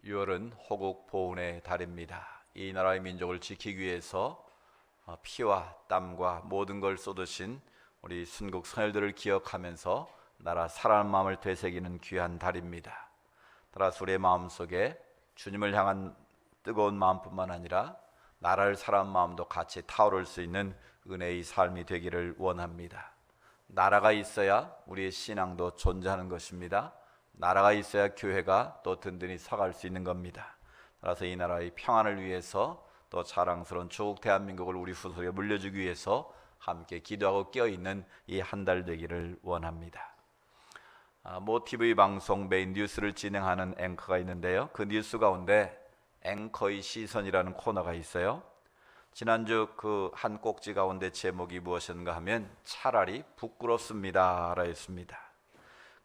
6월은 호국 보훈의 달입니다. 이 나라의 민족을 지키기 위해서 피와 땀과 모든 걸 쏟으신 우리 순국 선열들을 기억하면서 나라 살아나는 마음을 되새기는 귀한 달입니다. 따라서 우리의 마음속에 주님을 향한 뜨거운 마음뿐만 아니라 나라를 사랑하는 마음도 같이 타오를 수 있는 은혜의 삶이 되기를 원합니다. 나라가 있어야 우리의 신앙도 존재하는 것입니다. 나라가 있어야 교회가 또 든든히 서갈 수 있는 겁니다. 따라서 이 나라의 평안을 위해서 또 자랑스러운 조국 대한민국을 우리 후손에게 물려주기 위해서 함께 기도하고 깨어있는 이 한 달 되기를 원합니다. 모 TV 방송 메인 뉴스를 진행하는 앵커가 있는데요, 그 뉴스 가운데 앵커의 시선이라는 코너가 있어요. 지난주 그 한 꼭지 가운데 제목이 무엇인가 하면 차라리 부끄럽습니다 라 했습니다.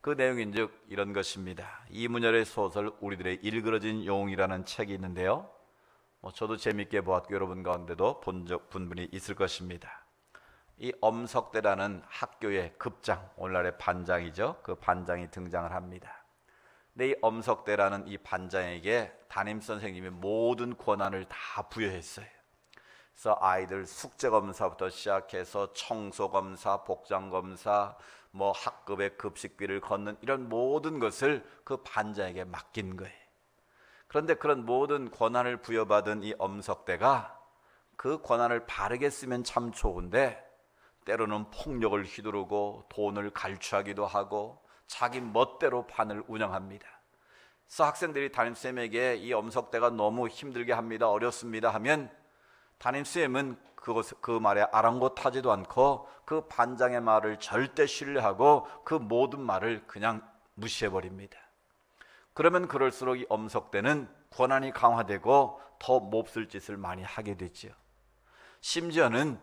그 내용인즉 이런 것입니다. 이문열의 소설 우리들의 일그러진 영웅이라는 책이 있는데요, 저도 재밌게 보았고 여러분 가운데도 본 분이 있을 것입니다. 이 엄석대라는 학교의 급장, 오늘날의 반장이죠. 그 반장이 등장을 합니다. 근데 이 엄석대라는 이 반장에게 담임선생님이 모든 권한을 다 부여했어요. 그래서 아이들 숙제검사부터 시작해서 청소검사, 복장검사, 학급의 급식비를 걷는 이런 모든 것을 그 반장에게 맡긴 거예요. 그런데 그런 모든 권한을 부여받은 이 엄석대가 그 권한을 바르게 쓰면 참 좋은데 때로는 폭력을 휘두르고 돈을 갈취하기도 하고 자기 멋대로 반을 운영합니다. 그래서 학생들이 담임쌤에게 이 엄석대가 너무 힘들게 합니다, 어렵습니다 하면 담임쌤은 그 말에 아랑곳하지도 않고 그 반장의 말을 절대 신뢰하고 그 모든 말을 그냥 무시해버립니다. 그러면 그럴수록 이 엄석대는 권한이 강화되고 더 몹쓸 짓을 많이 하게 되죠. 심지어는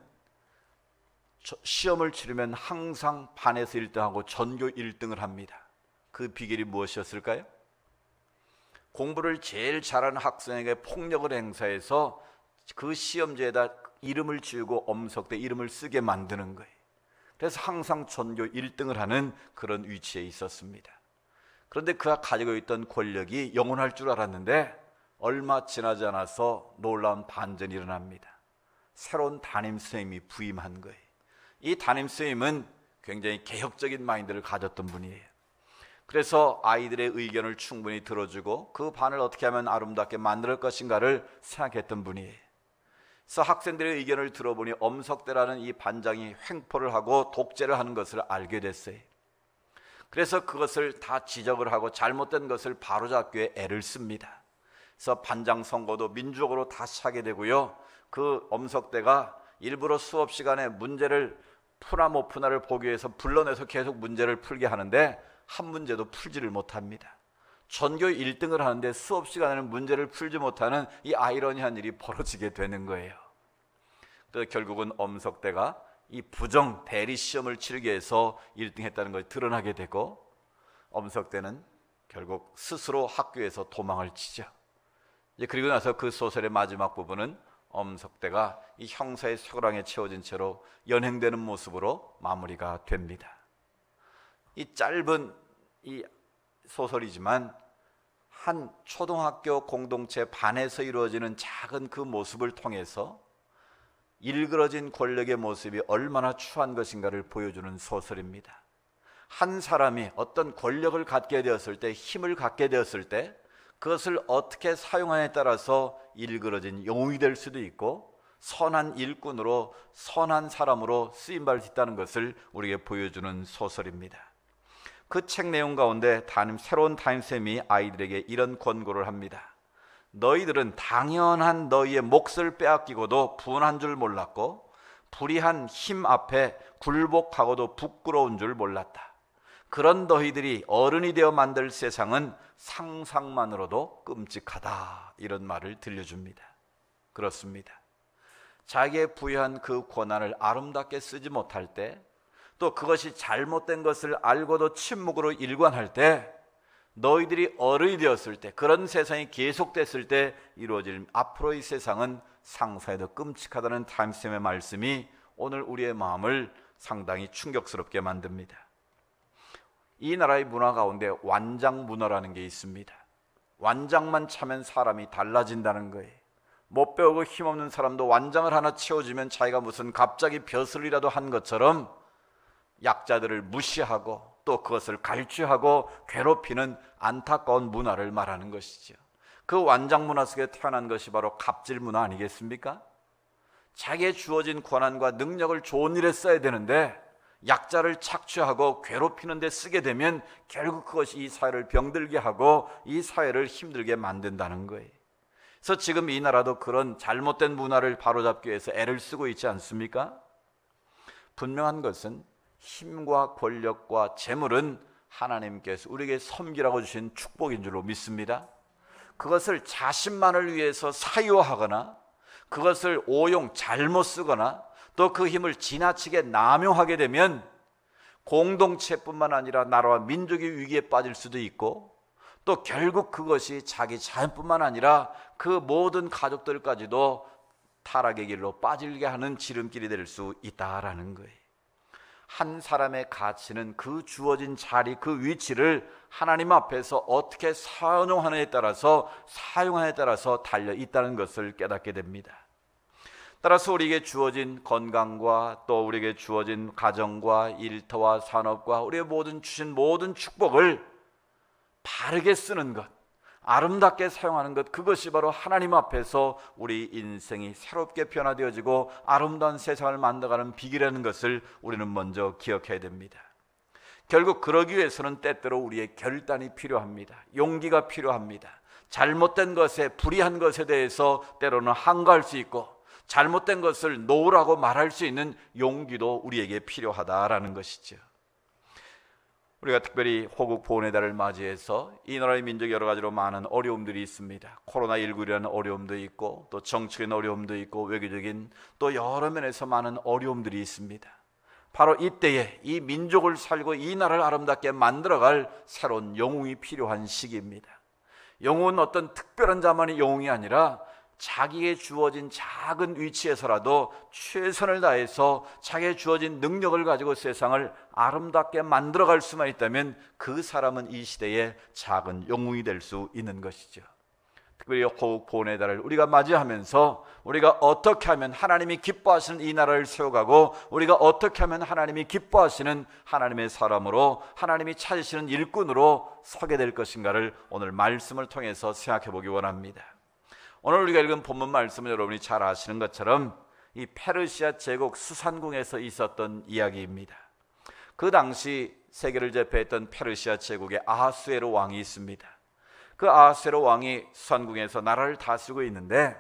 시험을 치르면 항상 반에서 1등하고 전교 1등을 합니다. 그 비결이 무엇이었을까요? 공부를 제일 잘하는 학생에게 폭력을 행사해서 그 시험지에다 이름을 지우고 엄석대 이름을 쓰게 만드는 거예요. 그래서 항상 전교 1등을 하는 그런 위치에 있었습니다. 그런데 그가 가지고 있던 권력이 영원할 줄 알았는데 얼마 지나지 않아서 놀라운 반전이 일어납니다. 새로운 담임선생님이 부임한 거예요. 이 담임선생님은 굉장히 개혁적인 마인드를 가졌던 분이에요. 그래서 아이들의 의견을 충분히 들어주고 그 반을 어떻게 하면 아름답게 만들 것인가를 생각했던 분이에요. 그래서 학생들의 의견을 들어보니 엄석대라는 이 반장이 횡포를 하고 독재를 하는 것을 알게 됐어요. 그래서 그것을 다 지적을 하고 잘못된 것을 바로잡기 위해 애를 씁니다. 그래서 반장 선거도 민주적으로 다시 하게 되고요, 그 엄석대가 일부러 수업 시간에 문제를 푸나 못 푸나를 보기 위해서 불러내서 계속 문제를 풀게 하는데 한 문제도 풀지를 못합니다. 전교 1등을 하는데 수업 시간에는 문제를 풀지 못하는 이 아이러니한 일이 벌어지게 되는 거예요. 그래서 결국은 엄석대가 이 부정 대리 시험을 치르기 위해서 1등 했다는 것이 드러나게 되고 엄석대는 결국 스스로 학교에서 도망을 치죠. 그리고 나서 그 소설의 마지막 부분은 엄석대가 이 형사의 쇠고랑에 채워진 채로 연행되는 모습으로 마무리가 됩니다. 이 짧은 이 소설이지만 한 초등학교 공동체 반에서 이루어지는 작은 그 모습을 통해서 일그러진 권력의 모습이 얼마나 추한 것인가를 보여주는 소설입니다. 한 사람이 어떤 권력을 갖게 되었을 때, 힘을 갖게 되었을 때 그것을 어떻게 사용하냐에 따라서 일그러진 영웅이 될 수도 있고 선한 일꾼으로, 선한 사람으로 쓰임받을 수 있다는 것을 우리에게 보여주는 소설입니다. 그 책 내용 가운데 새로운 담임쌤이 아이들에게 이런 권고를 합니다. 너희들은 당연한 너희의 몫을 빼앗기고도 분한 줄 몰랐고 불의한 힘 앞에 굴복하고도 부끄러운 줄 몰랐다. 그런 너희들이 어른이 되어 만들 세상은 상상만으로도 끔찍하다. 이런 말을 들려줍니다. 그렇습니다. 자기의 부여한 그 권한을 아름답게 쓰지 못할 때, 또 그것이 잘못된 것을 알고도 침묵으로 일관할 때, 너희들이 어른이 되었을 때, 그런 세상이 계속됐을 때 이루어질 앞으로의 세상은 상상해도 끔찍하다는 담임쌤의 말씀이 오늘 우리의 마음을 상당히 충격스럽게 만듭니다. 이 나라의 문화 가운데 완장 문화라는 게 있습니다. 완장만 차면 사람이 달라진다는 거예요. 못 배우고 힘없는 사람도 완장을 하나 채워주면 자기가 무슨 갑자기 벼슬이라도 한 것처럼 약자들을 무시하고 또 그것을 갈취하고 괴롭히는 안타까운 문화를 말하는 것이죠. 그 완장 문화 속에 태어난 것이 바로 갑질 문화 아니겠습니까? 자기의 주어진 권한과 능력을 좋은 일에 써야 되는데 약자를 착취하고 괴롭히는 데 쓰게 되면 결국 그것이 이 사회를 병들게 하고 이 사회를 힘들게 만든다는 거예요. 그래서 지금 이 나라도 그런 잘못된 문화를 바로잡기 위해서 애를 쓰고 있지 않습니까? 분명한 것은 힘과 권력과 재물은 하나님께서 우리에게 섬기라고 주신 축복인 줄로 믿습니다. 그것을 자신만을 위해서 사유하거나 그것을 오용 잘못 쓰거나 또 그 힘을 지나치게 남용하게 되면 공동체뿐만 아니라 나라와 민족이 위기에 빠질 수도 있고 또 결국 그것이 자기 자연뿐만 아니라 그 모든 가족들까지도 타락의 길로 빠지게 하는 지름길이 될 수 있다라는 거예요. 한 사람의 가치는 그 주어진 자리, 그 위치를 하나님 앞에서 어떻게 사용하느냐에 따라서 달려 있다는 것을 깨닫게 됩니다. 따라서 우리에게 주어진 건강과 또 우리에게 주어진 가정과 일터와 산업과 우리의 주신 모든 축복을 바르게 쓰는 것, 아름답게 사용하는 것, 그것이 바로 하나님 앞에서 우리 인생이 새롭게 변화되어지고 아름다운 세상을 만들어가는 비결이라는 것을 우리는 먼저 기억해야 됩니다. 결국 그러기 위해서는 때때로 우리의 결단이 필요합니다. 용기가 필요합니다. 잘못된 것에, 불의한 것에 대해서 때로는 항거할 수 있고 잘못된 것을 놓으라고 말할 수 있는 용기도 우리에게 필요하다라는 것이죠. 우리가 특별히 호국 보훈의 달을 맞이해서 이 나라의 민족이 여러 가지로 많은 어려움들이 있습니다. 코로나19라는 어려움도 있고 또 정치적인 어려움도 있고 외교적인 또 여러 면에서 많은 어려움들이 있습니다. 바로 이때에 이 민족을 살고 이 나라를 아름답게 만들어갈 새로운 영웅이 필요한 시기입니다. 영웅은 어떤 특별한 자만의 영웅이 아니라 자기의 주어진 작은 위치에서라도 최선을 다해서 자기의 주어진 능력을 가지고 세상을 아름답게 만들어갈 수만 있다면 그 사람은 이 시대의 작은 영웅이 될 수 있는 것이죠. 특별히 호국 보훈의 달을 우리가 맞이하면서 우리가 어떻게 하면 하나님이 기뻐하시는 이 나라를 세워가고 우리가 어떻게 하면 하나님이 기뻐하시는 하나님의 사람으로 하나님이 찾으시는 일꾼으로 서게 될 것인가를 오늘 말씀을 통해서 생각해 보기 원합니다. 오늘 우리가 읽은 본문 말씀은 여러분이 잘 아시는 것처럼 이 페르시아 제국 수산궁에서 있었던 이야기입니다. 그 당시 세계를 제패했던 페르시아 제국의 아하수에로 왕이 있습니다. 그 아하수에로 왕이 수산궁에서 나라를 다스리고 있는데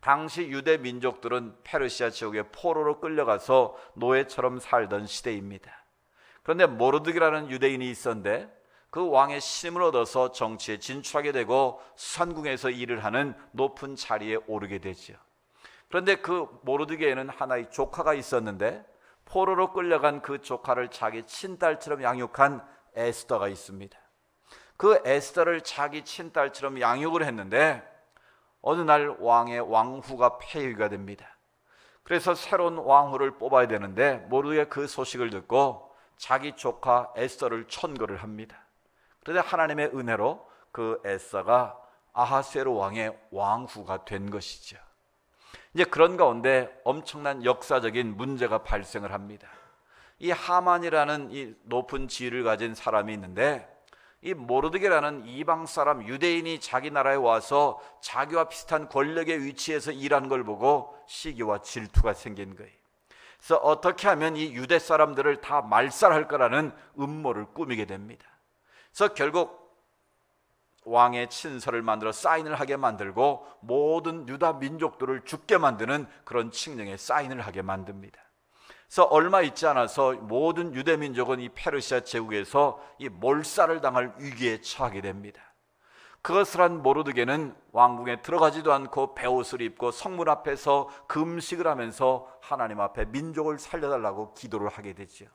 당시 유대 민족들은 페르시아 제국의 포로로 끌려가서 노예처럼 살던 시대입니다. 그런데 모르드게라는 유대인이 있었는데 그 왕의 신임을 얻어서 정치에 진출하게 되고 수산궁에서 일을 하는 높은 자리에 오르게 되죠. 그런데 그 모르드게에는 하나의 조카가 있었는데 포로로 끌려간 그 조카를 자기 친딸처럼 양육한 에스더가 있습니다. 그 에스더를 자기 친딸처럼 양육을 했는데 어느 날 왕의 왕후가 폐위가 됩니다. 그래서 새로운 왕후를 뽑아야 되는데 모르드게 그 소식을 듣고 자기 조카 에스더를 천거를 합니다. 그런데 하나님의 은혜로 그 에스더가 아하수에로 왕의 왕후가 된 것이죠. 이제 그런 가운데 엄청난 역사적인 문제가 발생을 합니다. 이 하만이라는 이 높은 지위를 가진 사람이 있는데 이 모르드게라는 이방 사람 유대인이 자기 나라에 와서 자기와 비슷한 권력의 위치에서 일하는 걸 보고 시기와 질투가 생긴 거예요. 그래서 어떻게 하면 이 유대 사람들을 다 말살할 거라는 음모를 꾸미게 됩니다. 그래서 결국 왕의 친서를 만들어 사인을 하게 만들고 모든 유다 민족들을 죽게 만드는 그런 칙령에 사인을 하게 만듭니다. 그래서 얼마 있지 않아서 모든 유대 민족은 이 페르시아 제국에서 이 몰살을 당할 위기에 처하게 됩니다. 그것을 한 모르드게는 왕궁에 들어가지도 않고 베옷을 입고 성문 앞에서 금식을 하면서 하나님 앞에 민족을 살려달라고 기도를 하게 되죠.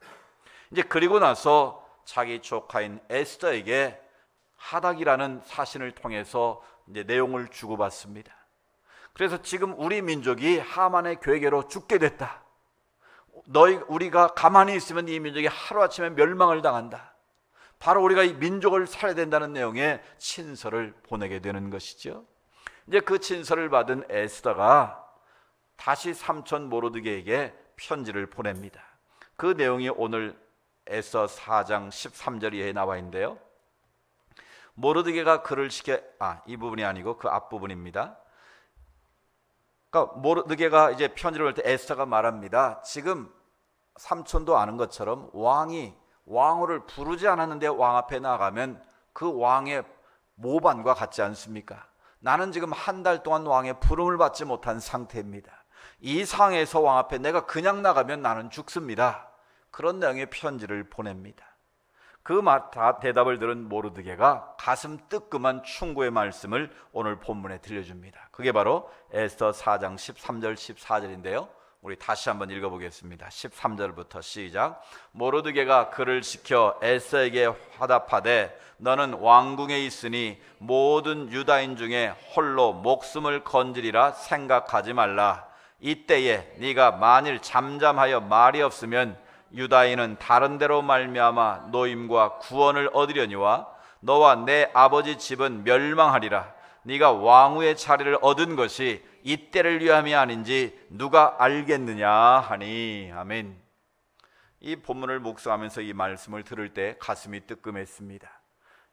이제 그리고 나서 자기 조카인 에스더에게 하닥이라는 사신을 통해서 이제 내용을 주고받습니다. 그래서 지금 우리 민족이 하만의 괴계로 죽게 됐다. 우리가 가만히 있으면 이 민족이 하루아침에 멸망을 당한다. 바로 우리가 이 민족을 살려야 된다는 내용의 친서를 보내게 되는 것이죠. 이제 그 친서를 받은 에스더가 다시 삼촌 모르드게에게 편지를 보냅니다. 그 내용이 오늘 에스더 4장 13절 이하에 나와 있는데요. 모르드게가 그를 시켜 이 부분이 아니고 그 앞부분입니다. 그러니까 모르드게가 이제 편지를 볼 때 에스더가 말합니다. 지금 삼촌도 아는 것처럼 왕이 왕후를 부르지 않았는데 왕 앞에 나가면 그 왕의 모반과 같지 않습니까? 나는 지금 한 달 동안 왕의 부름을 받지 못한 상태입니다. 이 상황에서 왕 앞에 내가 그냥 나가면 나는 죽습니다. 그런 내용의 편지를 보냅니다. 그 대답을 들은 모르드게가 가슴 뜨끔한 충고의 말씀을 오늘 본문에 들려줍니다. 그게 바로 에스더 4장 13절 14절인데요 우리 다시 한번 읽어보겠습니다. 13절부터 시작. 모르드게가 그를 시켜 에스더에게 화답하되 너는 왕궁에 있으니 모든 유다인 중에 홀로 목숨을 건지리라 생각하지 말라. 이때에 네가 만일 잠잠하여 말이 없으면 유다인은 다른 데로 말미암아 노임과 구원을 얻으려니와 너와 내 아버지 집은 멸망하리라. 네가 왕후의 자리를 얻은 것이 이때를 위함이 아닌지 누가 알겠느냐 하니. 아멘. 이 본문을 묵상하면서 이 말씀을 들을 때 가슴이 뜨끔했습니다.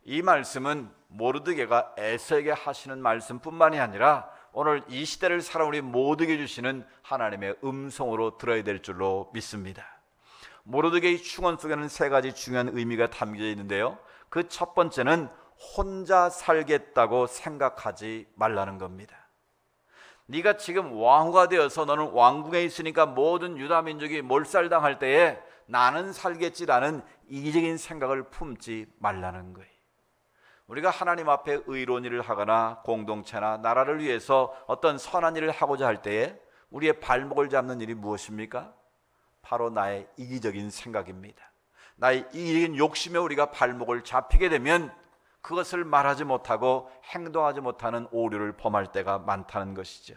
이 말씀은 모르드게가 에스더에게 하시는 말씀뿐만이 아니라 오늘 이 시대를 살아온 우리 모두에게 주시는 하나님의 음성으로 들어야 될 줄로 믿습니다. 모르드게의 충언 속에는 세 가지 중요한 의미가 담겨져 있는데요 그 첫 번째는 혼자 살겠다고 생각하지 말라는 겁니다. 네가 지금 왕후가 되어서 너는 왕궁에 있으니까 모든 유다 민족이 몰살당할 때에 나는 살겠지라는 이기적인 생각을 품지 말라는 거예요. 우리가 하나님 앞에 의로운 일을 하거나 공동체나 나라를 위해서 어떤 선한 일을 하고자 할 때에 우리의 발목을 잡는 일이 무엇입니까? 바로 나의 이기적인 생각입니다. 나의 이기적인 욕심에 우리가 발목을 잡히게 되면 그것을 말하지 못하고 행동하지 못하는 오류를 범할 때가 많다는 것이죠.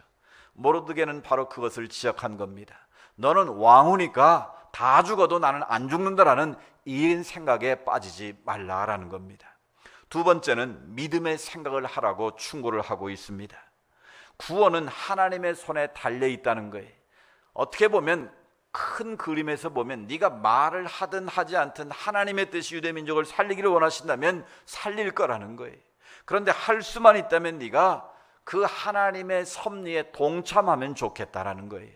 모르드게는 바로 그것을 지적한 겁니다. 너는 왕후니까 다 죽어도 나는 안 죽는다라는 이기적인 생각에 빠지지 말라라는 겁니다. 두 번째는 믿음의 생각을 하라고 충고를 하고 있습니다. 구원은 하나님의 손에 달려 있다는 거예요. 어떻게 보면 큰 그림에서 보면 네가 말을 하든 하지 않든 하나님의 뜻이 유대민족을 살리기를 원하신다면 살릴 거라는 거예요. 그런데 할 수만 있다면 네가 그 하나님의 섭리에 동참하면 좋겠다라는 거예요.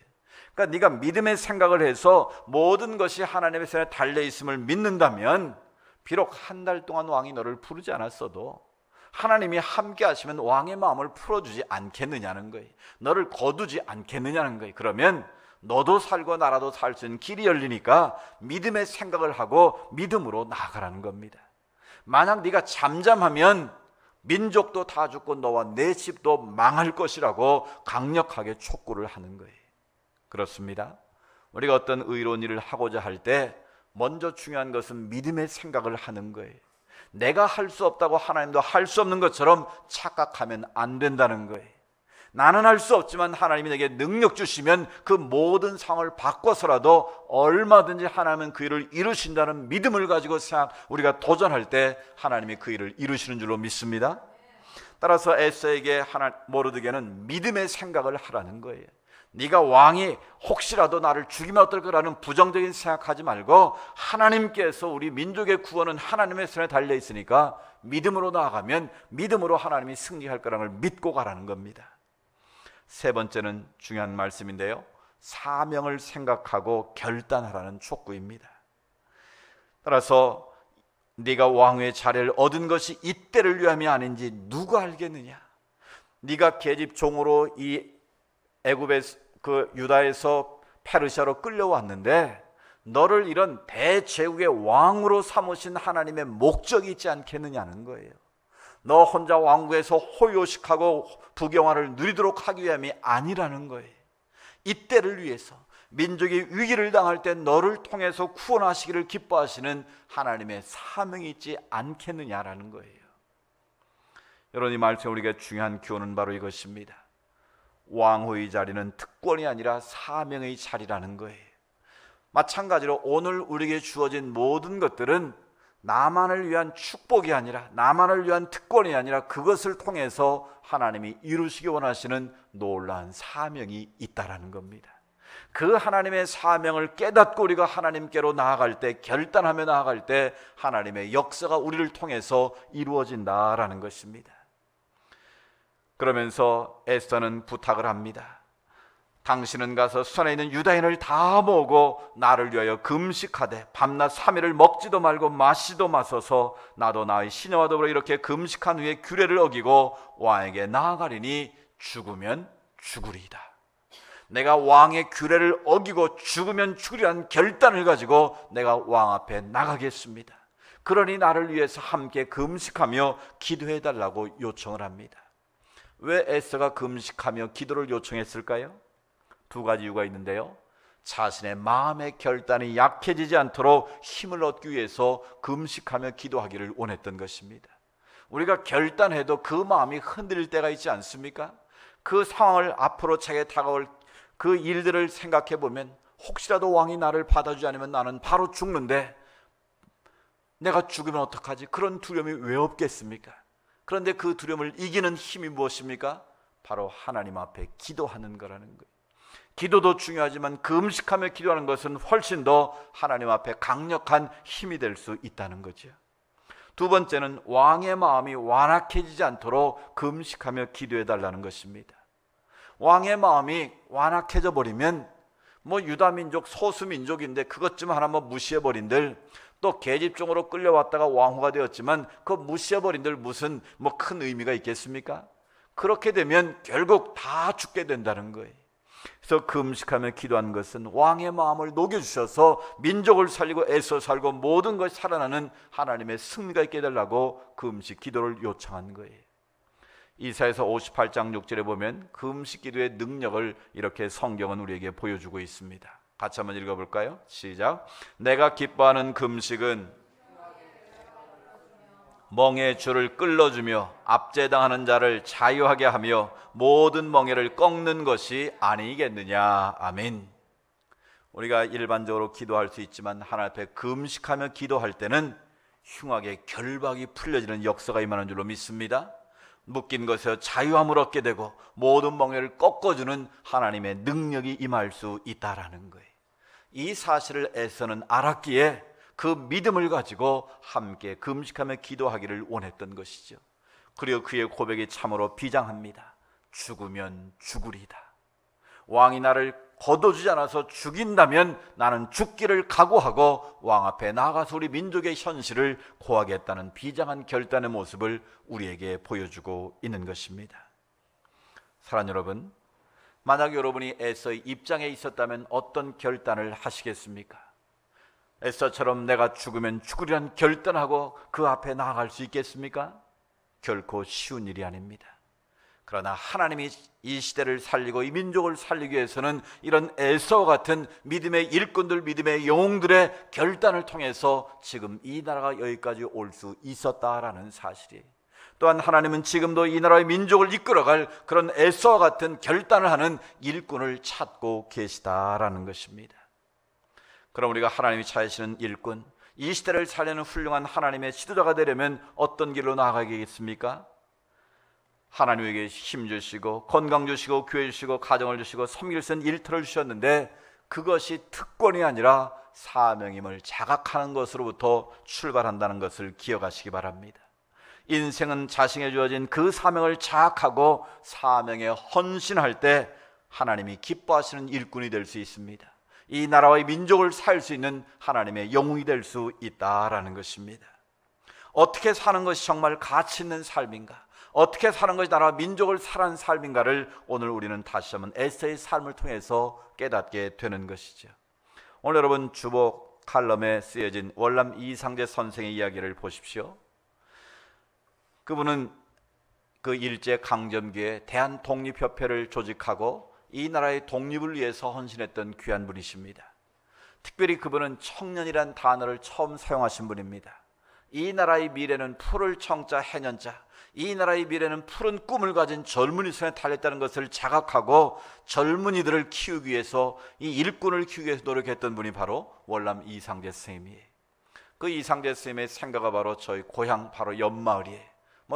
그러니까 네가 믿음의 생각을 해서 모든 것이 하나님의 손에 달려 있음을 믿는다면 비록 한 달 동안 왕이 너를 부르지 않았어도 하나님이 함께 하시면 왕의 마음을 풀어주지 않겠느냐는 거예요. 너를 거두지 않겠느냐는 거예요. 그러면 너도 살고 나라도 살 수 있는 길이 열리니까 믿음의 생각을 하고 믿음으로 나아가라는 겁니다. 만약 네가 잠잠하면 민족도 다 죽고 너와 내 집도 망할 것이라고 강력하게 촉구를 하는 거예요. 그렇습니다. 우리가 어떤 의로운 일을 하고자 할 때 먼저 중요한 것은 믿음의 생각을 하는 거예요. 내가 할 수 없다고 하나님도 할 수 없는 것처럼 착각하면 안 된다는 거예요. 나는 할 수 없지만 하나님이 내게 능력 주시면 그 모든 상황을 바꿔서라도 얼마든지 하나님은 그 일을 이루신다는 믿음을 가지고 우리가 도전할 때 하나님이 그 일을 이루시는 줄로 믿습니다. 따라서 에스더에게 모르드게는 믿음의 생각을 하라는 거예요. 네가 왕이 혹시라도 나를 죽이면 어떨 거라는 부정적인 생각하지 말고 하나님께서 우리 민족의 구원은 하나님의 손에 달려 있으니까 믿음으로 나아가면 믿음으로 하나님이 승리할 거라는 걸 믿고 가라는 겁니다. 세 번째는 중요한 말씀인데요, 사명을 생각하고 결단하라는 촉구입니다. 따라서 네가 왕의 자리를 얻은 것이 이때를 위함이 아닌지 누가 알겠느냐. 네가 계집 종으로 이 애굽의 그 유다에서 페르시아로 끌려왔는데 너를 이런 대제국의 왕으로 삼으신 하나님의 목적이 있지 않겠느냐는 거예요. 너 혼자 왕국에서 호요식하고 부경화를 누리도록 하기 위함이 아니라는 거예요. 이때를 위해서 민족이 위기를 당할 때 너를 통해서 구원하시기를 기뻐하시는 하나님의 사명이 있지 않겠느냐라는 거예요. 여러분, 이 말씀 우리가 중요한 교훈은 바로 이것입니다. 왕후의 자리는 특권이 아니라 사명의 자리라는 거예요. 마찬가지로 오늘 우리에게 주어진 모든 것들은 나만을 위한 축복이 아니라, 나만을 위한 특권이 아니라 그것을 통해서 하나님이 이루시기 원하시는 놀라운 사명이 있다라는 겁니다. 그 하나님의 사명을 깨닫고 우리가 하나님께로 나아갈 때, 결단하며 나아갈 때 하나님의 역사가 우리를 통해서 이루어진다라는 것입니다. 그러면서 에스더는 부탁을 합니다. 당신은 가서 수산에 있는 유다인을 다 모으고 나를 위하여 금식하되 밤낮 3일을 먹지도 말고 마시도 마소서. 나도 나의 시녀와 더불어 이렇게 금식한 후에 규례를 어기고 왕에게 나아가리니 죽으면 죽으리이다. 내가 왕의 규례를 어기고 죽으면 죽으리라는 결단을 가지고 내가 왕 앞에 나가겠습니다. 그러니 나를 위해서 함께 금식하며 기도해달라고 요청을 합니다. 왜 에스더가 금식하며 기도를 요청했을까요? 두 가지 이유가 있는데요. 자신의 마음의 결단이 약해지지 않도록 힘을 얻기 위해서 금식하며 기도하기를 원했던 것입니다. 우리가 결단해도 그 마음이 흔들릴 때가 있지 않습니까? 그 상황을 앞으로 차게 다가올 그 일들을 생각해 보면 혹시라도 왕이 나를 받아주지 않으면 나는 바로 죽는데 내가 죽으면 어떡하지? 그런 두려움이 왜 없겠습니까? 그런데 그 두려움을 이기는 힘이 무엇입니까? 바로 하나님 앞에 기도하는 거라는 거예요. 기도도 중요하지만 금식하며 기도하는 것은 훨씬 더 하나님 앞에 강력한 힘이 될 수 있다는 거죠. 두 번째는 왕의 마음이 완악해지지 않도록 금식하며 기도해 달라는 것입니다. 왕의 마음이 완악해져 버리면 유다 민족 소수 민족인데 그것 좀 하나 무시해 버린들, 또 계집종으로 끌려왔다가 왕후가 되었지만 그 무시해 버린들 무슨 큰 의미가 있겠습니까? 그렇게 되면 결국 다 죽게 된다는 거예요. 그래서 금식하며 기도하는 것은 왕의 마음을 녹여주셔서 민족을 살리고 애써 살고 모든 것이 살아나는 하나님의 승리가 있게 해달라고 금식 기도를 요청한 거예요. 이사야서 58장 6절에 보면 금식 기도의 능력을 이렇게 성경은 우리에게 보여주고 있습니다. 같이 한번 읽어볼까요? 시작. 내가 기뻐하는 금식은 멍에 줄을 끌어주며 압제당하는 자를 자유하게 하며 모든 멍에를 꺾는 것이 아니겠느냐. 아멘. 우리가 일반적으로 기도할 수 있지만 하나님 앞에 금식하며 기도할 때는 흉하게 결박이 풀려지는 역사가 임하는 줄로 믿습니다. 묶인 것에서 자유함을 얻게 되고 모든 멍에를 꺾어주는 하나님의 능력이 임할 수 있다라는 거예요. 이 사실을 에스더는 알았기에 그 믿음을 가지고 함께 금식하며 기도하기를 원했던 것이죠. 그리고 그의 고백이 참으로 비장합니다. 죽으면 죽으리다. 왕이 나를 거둬주지 않아서 죽인다면 나는 죽기를 각오하고 왕 앞에 나가서 우리 민족의 현실을 고하겠다는 비장한 결단의 모습을 우리에게 보여주고 있는 것입니다. 사랑하는 여러분, 만약 여러분이 에스더의 입장에 있었다면 어떤 결단을 하시겠습니까? 에스더처럼 내가 죽으면 죽으리란 결단하고 그 앞에 나아갈 수 있겠습니까? 결코 쉬운 일이 아닙니다. 그러나 하나님이 이 시대를 살리고 이 민족을 살리기 위해서는 이런 에스더와 같은 믿음의 일꾼들, 믿음의 영웅들의 결단을 통해서 지금 이 나라가 여기까지 올 수 있었다라는 사실이에요. 또한 하나님은 지금도 이 나라의 민족을 이끌어갈 그런 에스더와 같은 결단을 하는 일꾼을 찾고 계시다라는 것입니다. 그럼 우리가 하나님이 찾으시는 일꾼, 이 시대를 살리는 훌륭한 하나님의 지도자가 되려면 어떤 길로 나아가겠습니까? 하나님에게 힘 주시고 건강 주시고 교회 주시고 가정을 주시고 섬길 수 있는 일터를 주셨는데 그것이 특권이 아니라 사명임을 자각하는 것으로부터 출발한다는 것을 기억하시기 바랍니다. 인생은 자신에게 주어진 그 사명을 자각하고 사명에 헌신할 때 하나님이 기뻐하시는 일꾼이 될 수 있습니다. 이 나라와 이 민족을 살 수 있는 하나님의 영웅이 될 수 있다라는 것입니다. 어떻게 사는 것이 정말 가치 있는 삶인가, 어떻게 사는 것이 나라와 민족을 살아가는 삶인가를 오늘 우리는 다시 한번 에스더의 삶을 통해서 깨닫게 되는 것이죠. 오늘 여러분 주보 칼럼에 쓰여진 월남 이상재 선생의 이야기를 보십시오. 그분은 그 일제 강점기에 대한독립협회를 조직하고 이 나라의 독립을 위해서 헌신했던 귀한 분이십니다. 특별히 그분은 청년이란 단어를 처음 사용하신 분입니다. 이 나라의 미래는 푸를 청자 해년자, 이 나라의 미래는 푸른 꿈을 가진 젊은이 손에 달렸다는 것을 자각하고 젊은이들을 키우기 위해서, 이 일꾼을 키우기 위해서 노력했던 분이 바로 월남 이상재 선생님이에요. 그 이상재 선생님의 생가가 바로 저희 고향 바로 옆마을이에요.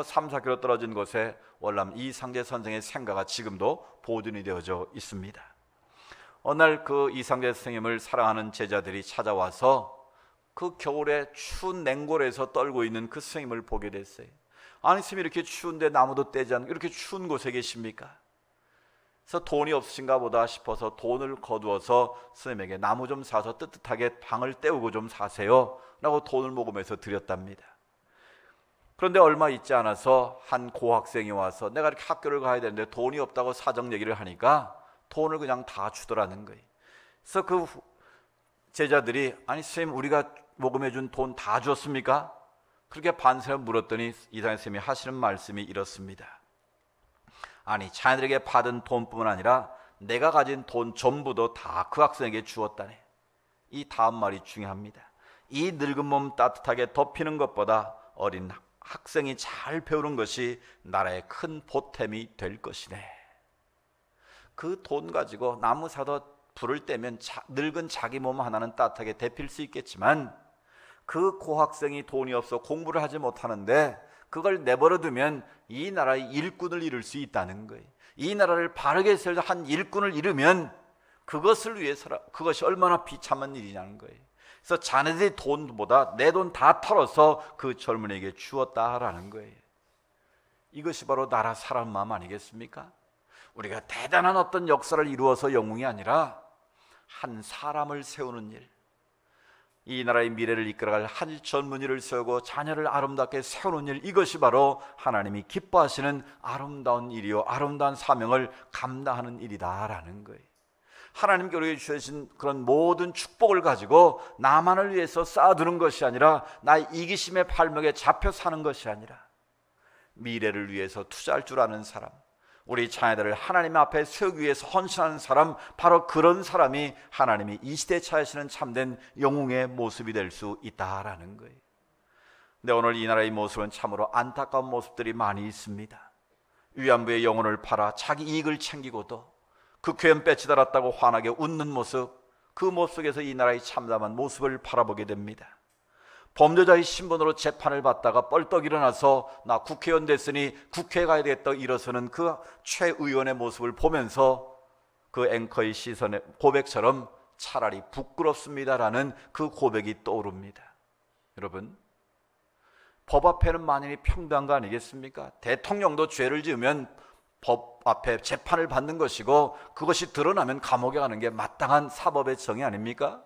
3, 4km 떨어진 곳에 월남 이상재 선생의 생가가 지금도 보존이 되어져 있습니다. 어느 날 그 이상재 선생님을 사랑하는 제자들이 찾아와서 그 겨울에 추운 냉골에서 떨고 있는 그 선생님을 보게 됐어요. 아니 선생님이 이렇게 추운데 나무도 떼지 않고 이렇게 추운 곳에 계십니까? 그래서 돈이 없으신가 보다 싶어서 돈을 거두어서 선생님에게 나무 좀 사서 뜨뜻하게 방을 때우고 좀 사세요 라고 돈을 모금해서 드렸답니다. 그런데 얼마 있지 않아서 한 고학생이 와서 내가 이렇게 학교를 가야 되는데 돈이 없다고 사정 얘기를 하니까 돈을 그냥 다 주더라는 거예요. 그래서 그 제자들이 아니 선생님 우리가 모금해 준 돈 다 줬습니까? 그렇게 반세를 물었더니 이상재 선생님이 하시는 말씀이 이렇습니다. 아니 자녀들에게 받은 돈뿐만 아니라 내가 가진 돈 전부도 다 그 학생에게 주었다네. 이 다음 말이 중요합니다. 이 늙은 몸 따뜻하게 덮이는 것보다 어린 학생이 잘 배우는 것이 나라의 큰 보탬이 될 것이네. 그 돈 가지고 나무 사도 불을 떼면 늙은 자기 몸 하나는 따뜻하게 데필 수 있겠지만 그 고학생이 돈이 없어 공부를 하지 못하는데 그걸 내버려두면 이 나라의 일꾼을 이룰 수 있다는 거예요. 이 나라를 바르게 세워서 한 일꾼을 이루면 그것을 위해서라 그것이 얼마나 비참한 일이냐는 거예요. 그래서 자네들의 돈보다 내 돈 다 털어서 그 젊은이에게 주었다라는 거예요. 이것이 바로 나라 사람 마음 아니겠습니까? 우리가 대단한 어떤 역사를 이루어서 영웅이 아니라 한 사람을 세우는 일, 이 나라의 미래를 이끌어갈 한 젊은이를 세우고 자녀를 아름답게 세우는 일, 이것이 바로 하나님이 기뻐하시는 아름다운 일이요 아름다운 사명을 감당하는 일이다라는 거예요. 하나님께 우리에게 주신 그런 모든 축복을 가지고 나만을 위해서 쌓아두는 것이 아니라 나의 이기심의 발목에 잡혀 사는 것이 아니라 미래를 위해서 투자할 줄 아는 사람, 우리 자녀들을 하나님 앞에 세우기 위해서 헌신하는 사람, 바로 그런 사람이 하나님이 이 시대에 차시는 참된 영웅의 모습이 될 수 있다라는 거예요. 근데 오늘 이 나라의 모습은 참으로 안타까운 모습들이 많이 있습니다. 위안부의 영혼을 팔아 자기 이익을 챙기고도 국회의원 배치 달았다고 환하게 웃는 모습, 그 모습 속에서 이 나라의 참담한 모습을 바라보게 됩니다. 범죄자의 신분으로 재판을 받다가 뻘떡 일어나서 나 국회의원 됐으니 국회에 가야 되겠다 일어서는 그 최 의원의 모습을 보면서 그 앵커의 시선의 고백처럼 차라리 부끄럽습니다라는 그 고백이 떠오릅니다. 여러분, 법 앞에는 만인이 평등한 거 아니겠습니까? 대통령도 죄를 지으면 법 앞에 재판을 받는 것이고 그것이 드러나면 감옥에 가는 게 마땅한 사법의 정의 아닙니까?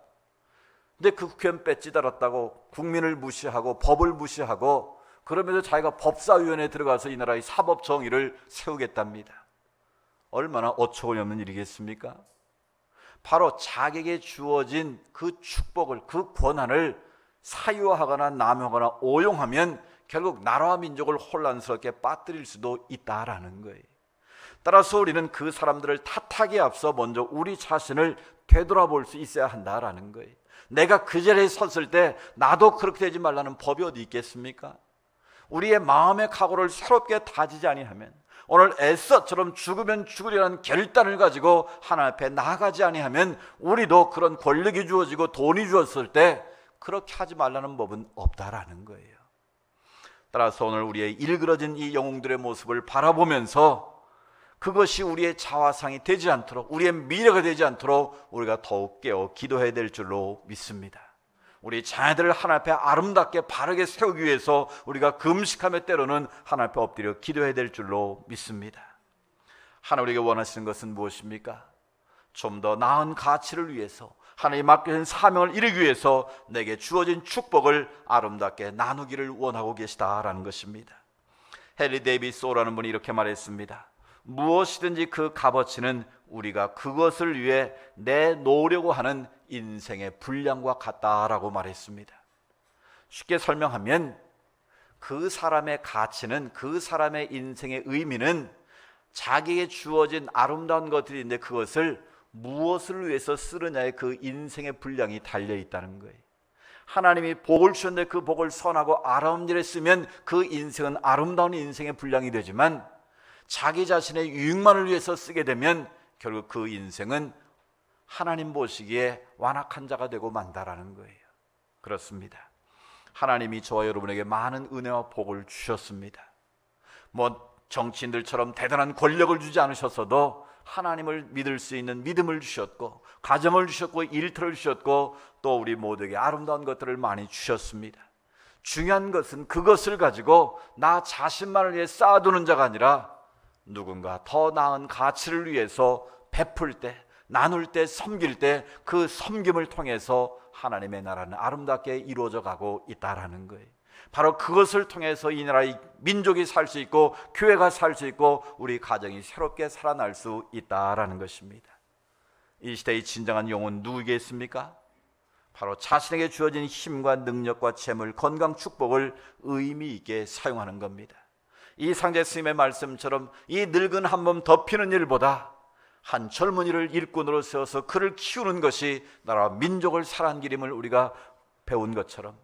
근데 그 국회의원 배지 달았다고 국민을 무시하고 법을 무시하고 그러면서 자기가 법사위원회에 들어가서 이 나라의 사법 정의를 세우겠답니다. 얼마나 어처구니 없는 일이겠습니까? 바로 자기에게 주어진 그 축복을, 그 권한을 사유화하거나 남용하거나 오용하면 결국 나라와 민족을 혼란스럽게 빠뜨릴 수도 있다라는 거예요. 따라서 우리는 그 사람들을 탓하기에 앞서 먼저 우리 자신을 되돌아볼 수 있어야 한다라는 거예요. 내가 그 자리에 섰을 때 나도 그렇게 되지 말라는 법이 어디 있겠습니까? 우리의 마음의 각오를 새롭게 다지지 아니하면, 오늘 에서처럼 죽으면 죽으리라는 결단을 가지고 하나님 앞에 나아가지 아니하면 우리도 그런 권력이 주어지고 돈이 주었을 때 그렇게 하지 말라는 법은 없다라는 거예요. 따라서 오늘 우리의 일그러진 이 영웅들의 모습을 바라보면서 그것이 우리의 자화상이 되지 않도록, 우리의 미래가 되지 않도록 우리가 더욱 깨어 기도해야 될 줄로 믿습니다. 우리 자녀들을 하나님 앞에 아름답게 바르게 세우기 위해서 우리가 금식하며 때로는 하나님 앞에 엎드려 기도해야 될 줄로 믿습니다. 하나님 우리에게 원하시는 것은 무엇입니까? 좀 더 나은 가치를 위해서, 하나님이 맡겨진 사명을 이루기 위해서 내게 주어진 축복을 아름답게 나누기를 원하고 계시다라는 것입니다. 헨리 데이비스 소라는 분이 이렇게 말했습니다. 무엇이든지 그 값어치는 우리가 그것을 위해 내놓으려고 하는 인생의 분량과 같다라고 말했습니다. 쉽게 설명하면 그 사람의 가치는, 그 사람의 인생의 의미는 자기에게 주어진 아름다운 것들인데 그것을 무엇을 위해서 쓰느냐에 그 인생의 분량이 달려있다는 거예요. 하나님이 복을 주셨는데 그 복을 선하고 아름다운 일에 쓰면 그 인생은 아름다운 인생의 분량이 되지만 자기 자신의 유익만을 위해서 쓰게 되면 결국 그 인생은 하나님 보시기에 완악한 자가 되고 만다라는 거예요. 그렇습니다. 하나님이 저와 여러분에게 많은 은혜와 복을 주셨습니다. 정치인들처럼 대단한 권력을 주지 않으셨어도 하나님을 믿을 수 있는 믿음을 주셨고, 가정을 주셨고, 일터를 주셨고, 또 우리 모두에게 아름다운 것들을 많이 주셨습니다. 중요한 것은 그것을 가지고 나 자신만을 위해 쌓아두는 자가 아니라 누군가 더 나은 가치를 위해서 베풀 때, 나눌 때, 섬길 때 그 섬김을 통해서 하나님의 나라는 아름답게 이루어져 가고 있다라는 거예요. 바로 그것을 통해서 이 나라의 민족이 살 수 있고, 교회가 살 수 있고, 우리 가정이 새롭게 살아날 수 있다라는 것입니다. 이 시대의 진정한 영혼은 누구에게 있습니까? 바로 자신에게 주어진 힘과 능력과 재물, 건강, 축복을 의미 있게 사용하는 겁니다. 이 상제 스님의 말씀처럼 이 늙은 한 몸 덮이는 일보다 한 젊은이를 일꾼으로 세워서 그를 키우는 것이 나라와 민족을 살아난 길임을 우리가 배운 것처럼,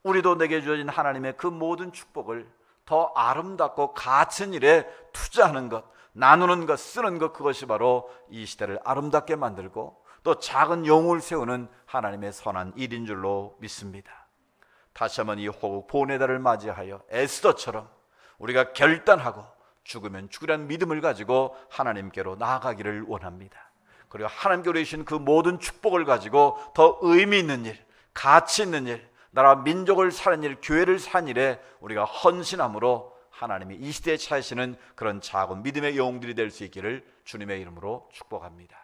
우리도 내게 주어진 하나님의 그 모든 축복을 더 아름답고 가치 있는 일에 투자하는 것, 나누는 것, 쓰는 것, 그것이 바로 이 시대를 아름답게 만들고 또 작은 영웅을 세우는 하나님의 선한 일인 줄로 믿습니다. 다시 한번 이 호국 보훈의 달을 맞이하여 에스더처럼 우리가 결단하고 죽으면 죽으라는 믿음을 가지고 하나님께로 나아가기를 원합니다. 그리고 하나님께로 주신 그 모든 축복을 가지고 더 의미 있는 일, 가치 있는 일, 나라 민족을 사는 일, 교회를 사는 일에 우리가 헌신함으로 하나님이 이 시대에 차시는 그런 작은 믿음의 영웅들이 될 수 있기를 주님의 이름으로 축복합니다.